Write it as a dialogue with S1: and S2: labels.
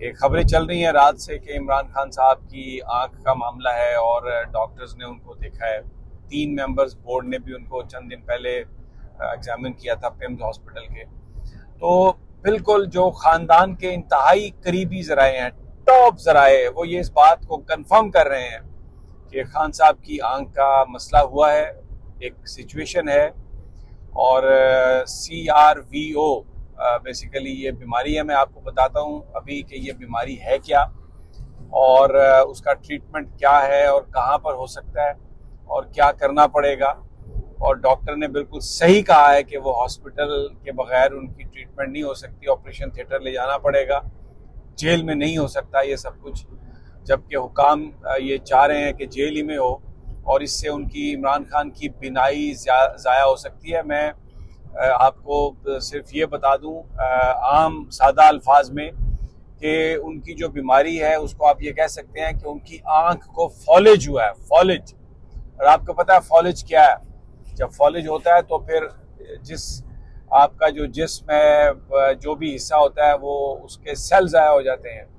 S1: ये खबरें चल रही हैं रात से कि इमरान खान साहब की आंख का मामला है और डॉक्टर्स ने उनको देखा है। 3 मेंबर्स बोर्ड ने भी उनको चंद दिन पहले एग्जामिन किया था पिम्स हॉस्पिटल के। तो बिल्कुल जो खानदान के इंतहाई करीबी जराए हैं, टॉप जराए, वो ये इस बात को कंफर्म कर रहे हैं कि खान साहब की आंख का मसला हुआ है, एक सिचुएशन है। और CRVO बेसिकली ये बीमारी है। मैं आपको बताता हूँ अभी कि ये बीमारी है क्या और उसका ट्रीटमेंट क्या है और कहाँ पर हो सकता है और क्या करना पड़ेगा। और डॉक्टर ने बिल्कुल सही कहा है कि वो हॉस्पिटल के बगैर उनकी ट्रीटमेंट नहीं हो सकती, ऑपरेशन थिएटर ले जाना पड़ेगा, जेल में नहीं हो सकता ये सब कुछ। जबकि हुकाम ये चाह रहे हैं कि जेल ही में हो और इससे उनकी इमरान खान की बीनाई ज़ाया हो सकती है। मैं आपको सिर्फ ये बता दूं आम सादा अल्फाज में कि उनकी जो बीमारी है उसको आप ये कह सकते हैं कि उनकी आंख को फॉलेज हुआ है, फॉलेज। और आपको पता है फॉलेज क्या है? जब फॉलेज होता है तो फिर जिस आपका जो जिस्म है, जो भी हिस्सा होता है वो उसके सेल ज़ाया हो जाते हैं।